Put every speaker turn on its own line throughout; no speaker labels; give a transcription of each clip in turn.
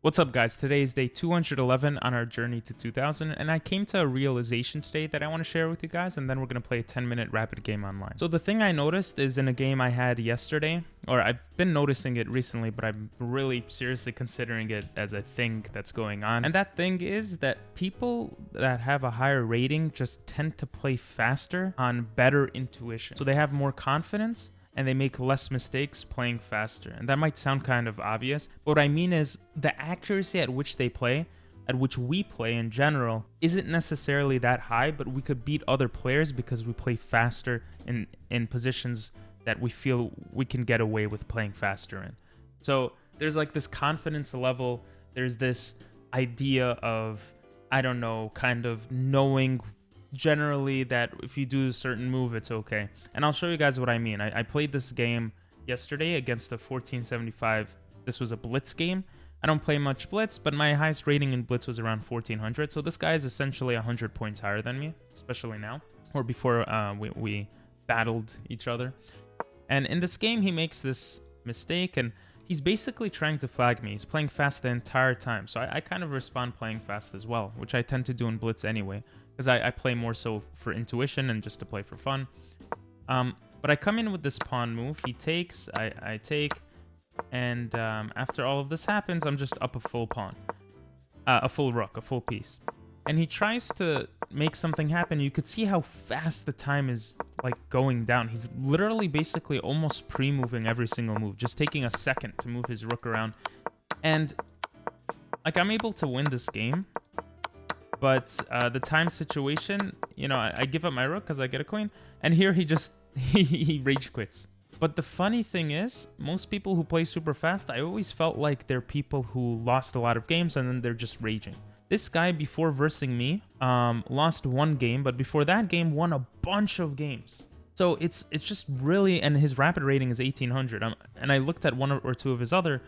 What's up, guys? Today is day 211 on our journey to 2000, and I came to a realization today that I want to share with you guys, and then we're going to play a 10-minute rapid game online. So the thing I noticed is in a game I had yesterday, or I've been noticing it recently, but I'm really seriously considering it as a thing that's going on. And that thing is that people that have a higher rating just tend to play faster on better intuition. So they have more confidence, and they make less mistakes playing faster. And that might sound kind of obvious, but what I mean is the accuracy at which they play, at which we play in general, isn't necessarily that high, but we could beat other players because we play faster in positions that we feel we can get away with playing faster in. So there's like this confidence level, there's this idea of, I don't know, kind of knowing generally that if you do a certain move, it's okay. And I'll show you guys what I mean. I played this game yesterday against a 1475. This was a blitz game. I don't play much blitz, but my highest rating in blitz was around 1400. So this guy is essentially 100 points higher than me, especially now, or before we battled each other. And in this game, he makes this mistake, and he's basically trying to flag me. He's playing fast the entire time. So I kind of respond playing fast as well, which I tend to do in blitz anyway, because I play more so for intuition and just to play for fun. But I come in with this pawn move. He takes, I take, and after all of this happens, I'm just up a full pawn. A full rook, a full piece. And he tries to make something happen. You could see how fast the time is like going down. He's literally basically almost pre-moving every single move, just taking a second to move his rook around. And like I'm able to win this game. But the time situation, you know, I give up my rook because I get a queen. And here he just, he rage quits. But the funny thing is, most people who play super fast, I always felt like they're people who lost a lot of games and then they're just raging. This guy, before versing me, lost one game, but before that game, won a bunch of games. So it's just really, and his rapid rating is 1800. And I looked at one or two of his other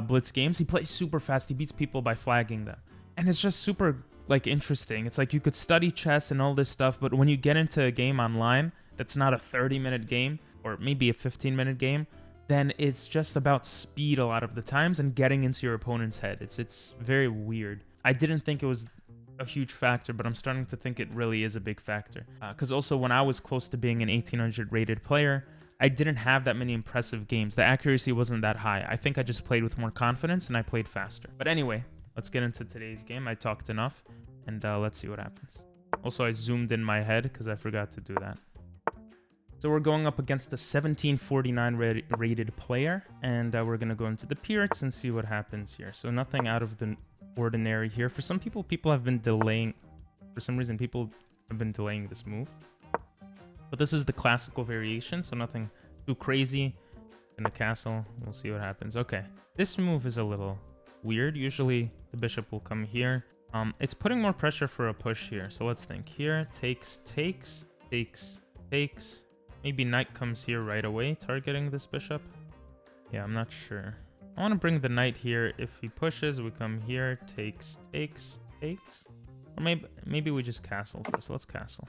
blitz games. He plays super fast. He beats people by flagging them. And it's just super like interesting. It's like you could study chess and all this stuff, but when you get into a game online that's not a 30-minute game or maybe a 15-minute game, then it's just about speed a lot of the times and getting into your opponent's head. It's very weird. I didn't think it was a huge factor, but I'm starting to think it really is a big factor. Because also when I was close to being an 1800 rated player, I didn't have that many impressive games. The accuracy wasn't that high. I think I just played with more confidence and I played faster. But anyway, let's get into today's game. I talked enough, and let's see what happens. Also, I zoomed in my head because I forgot to do that. So we're going up against a 1749 rated player, and we're going to go into the Pirates and see what happens here. So nothing out of the ordinary here. For some people have been delaying. For some reason, people have been delaying this move. But this is the classical variation, so nothing too crazy. In the castle, we'll see what happens. Okay, this move is a little weird. Usually the bishop will come here. It's putting more pressure for a push here. So let's think. Here, takes. Maybe knight comes here right away, targeting this bishop. Yeah, I'm not sure. I want to bring the knight here. If he pushes, we come here. Takes. Or maybe we just castle first. Let's castle.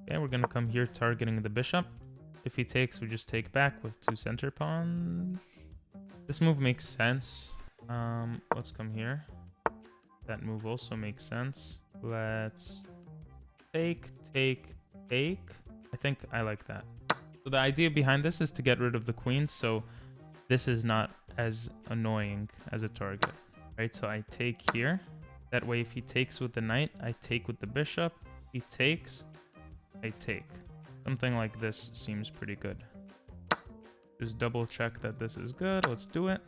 Okay, we're going to come here, targeting the bishop. If he takes, we just take back with two center pawns. This move makes sense. Let's come here. That move also makes sense. Let's take. I think I like that. So the idea behind this is to get rid of the queens, so this is not as annoying as a target, right? So I take here. That way, if he takes with the knight, I take with the bishop. He takes, I take. Something like this seems pretty good. Just double check that this is good. Let's do it.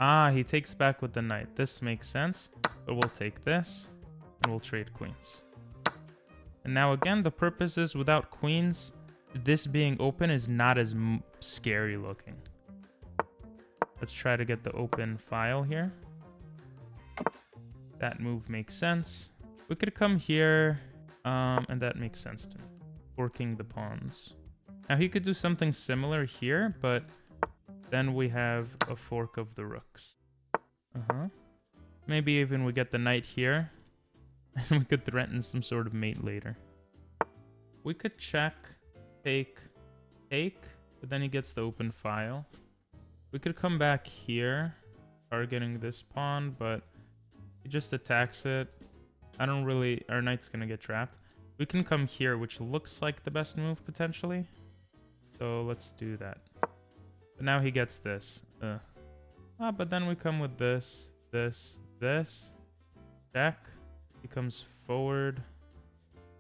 Ah, he takes back with the knight. This makes sense, but we'll take this and we'll trade queens. And now again, the purpose is without queens, this being open is not as scary looking. Let's try to get the open file here. That move makes sense. We could come here, and that makes sense to me. Forking the pawns. Now he could do something similar here, but then we have a fork of the rooks. Maybe even we get the knight here. And we could threaten some sort of mate later. We could check, take, but then he gets the open file. We could come back here targeting this pawn, but he just attacks it. I don't really... Our knight's gonna get trapped. We can come here, which looks like the best move, potentially. So let's do that. But now he gets this. But then we come with this, this. Check. He comes forward.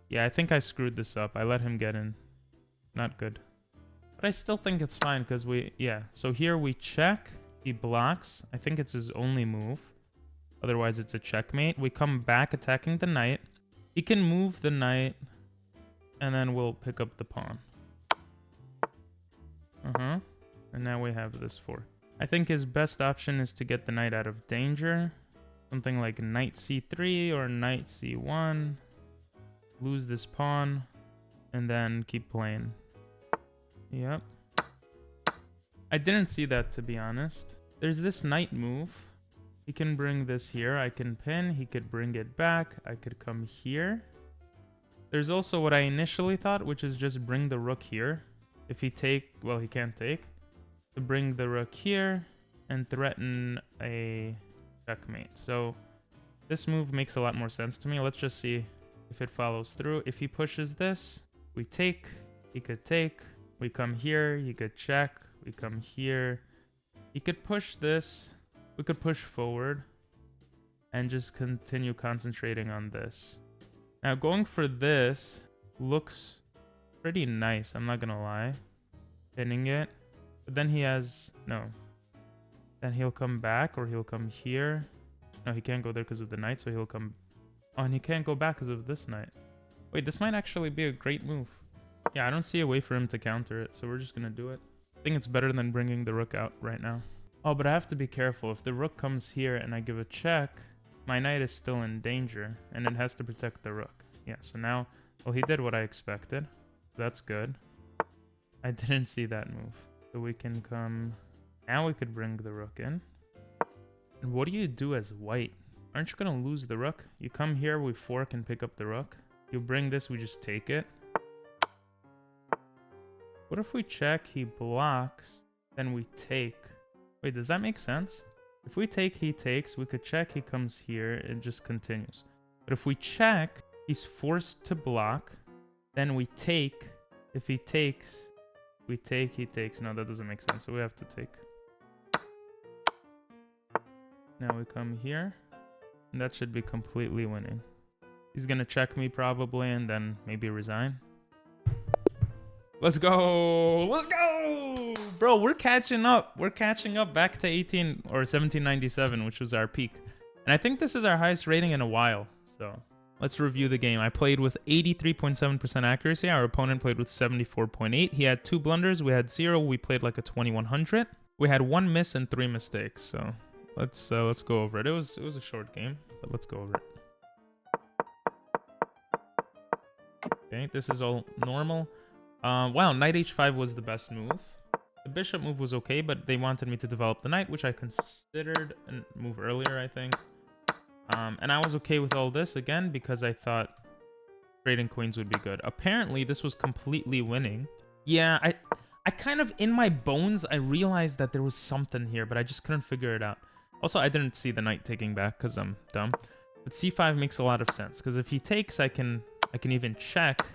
Yeah, I think I screwed this up. I let him get in. Not good. But I still think it's fine because we... Yeah, so here we check. He blocks. I think it's his only move. Otherwise, it's a checkmate. We come back attacking the knight. He can move the knight. And then we'll pick up the pawn. And now we have this fork. I think his best option is to get the knight out of danger. Something like knight c3 or knight c1. Lose this pawn. And then keep playing. Yep. I didn't see that, to be honest. There's this knight move. He can bring this here. I can pin. He could bring it back. I could come here. There's also what I initially thought, which is just bring the rook here. If he take... Well, he can't take. To bring the rook here and threaten a checkmate. So this move makes a lot more sense to me. Let's just see if it follows through. If he pushes this, we take. He could take. We come here. He could check. We come here. He could push this. We could push forward and just continue concentrating on this. Now going for this looks pretty nice. I'm not gonna lie. Pinning it. But then he has... No. Then he'll come back or he'll come here. No, he can't go there because of the knight, so he'll come... Oh, and he can't go back because of this knight. Wait, this might actually be a great move. Yeah, I don't see a way for him to counter it, so we're just going to do it. I think it's better than bringing the rook out right now. Oh, but I have to be careful. If the rook comes here and I give a check, my knight is still in danger, and it has to protect the rook. Yeah, so now... Well, he did what I expected. That's good. I didn't see that move. So we can come... Now we could bring the rook in. And what do you do as white? Aren't you going to lose the rook? You come here, we fork and pick up the rook. You bring this, we just take it. What if we check, he blocks, then we take? Wait, does that make sense? If we take, he takes. We could check, he comes here. It just continues. But if we check, he's forced to block. Then we take. If he takes... We take, he takes. No, that doesn't make sense. So we have to take. Now we come here. And that should be completely winning. He's going to check me probably and then maybe resign. Let's go. Let's go. Bro, we're catching up. We're catching up back to 18 or 1797, which was our peak. And I think this is our highest rating in a while. So... Let's review the game. I played with 83.7% accuracy. Our opponent played with 74.8. He had 2 blunders. We had 0. We played like a 2100. We had 1 miss and 3 mistakes. So let's go over it. It was a short game, but let's go over it. Okay, this is all normal. Wow, knight h5 was the best move. The bishop move was okay, but they wanted me to develop the knight, which I considered a move earlier, I think. And I was okay with all this, again, because I thought trading queens would be good. Apparently, this was completely winning. Yeah, I kind of, in my bones, I realized that there was something here, but I just couldn't figure it out. Also, I didn't see the knight taking back because I'm dumb. But c5 makes a lot of sense, because if he takes, I can even check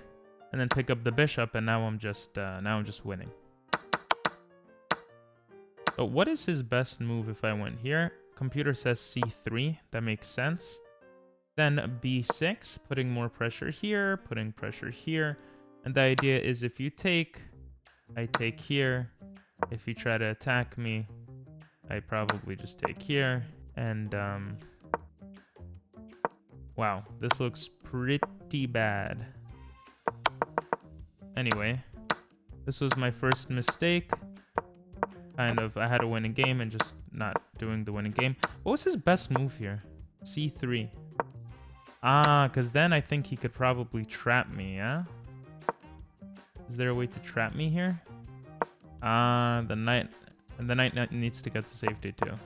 and then pick up the bishop, and now I'm just winning. But what is his best move if I went here? Computer says c3. That makes sense. Then b6, putting more pressure here, putting pressure here. And the idea is if you take, I take here. If you try to attack me, I probably just take here. And, wow, this looks pretty bad. Anyway, this was my first mistake. Kind of, I had to win a game and just not doing the winning game. What was his best move here? c3. Ah, because then I think he could probably trap me, yeah? Is there a way to trap me here? Ah, the knight. And the knight needs to get to safety too.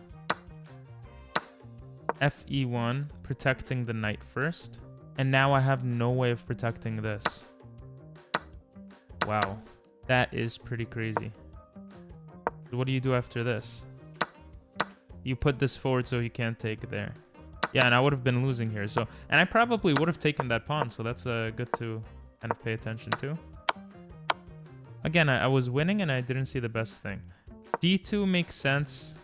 fe1, protecting the knight first. And now I have no way of protecting this. Wow, that is pretty crazy. What do you do after this? You put this forward so he can't take there. Yeah, and I would have been losing here. So, and I probably would have taken that pawn. So that's good to kind of pay attention to. Again, I was winning and I didn't see the best thing. D2 makes sense.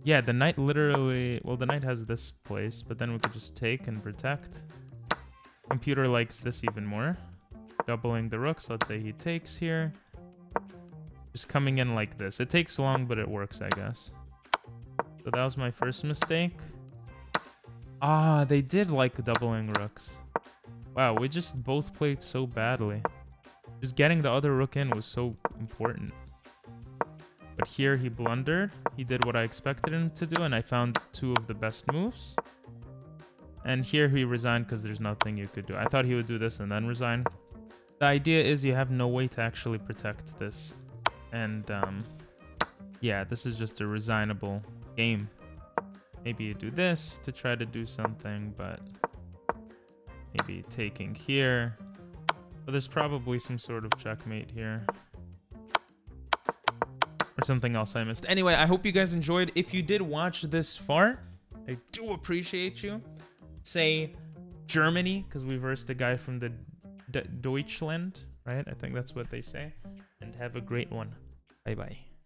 Yeah, the knight literally... Well, the knight has this place, but then we could just take and protect. Computer likes this even more. Doubling the rooks. Let's say he takes here. Just coming in like this. It takes long, but it works, I guess. So that was my first mistake. Ah, they did like doubling rooks. Wow, we just both played so badly. Just getting the other rook in was so important. But here he blundered. He did what I expected him to do, and I found two of the best moves. And here he resigned because there's nothing you could do. I thought he would do this and then resign. The idea is you have no way to actually protect this. And, yeah, this is just a resignable game. Maybe you do this to try to do something, but maybe taking here. But there's probably some sort of checkmate here. Or something else I missed. Anyway, I hope you guys enjoyed. If you did watch this far, I do appreciate you. Say Germany, because we versed a guy from the Deutschland, right? I think that's what they say. And have a great one. Bye-bye.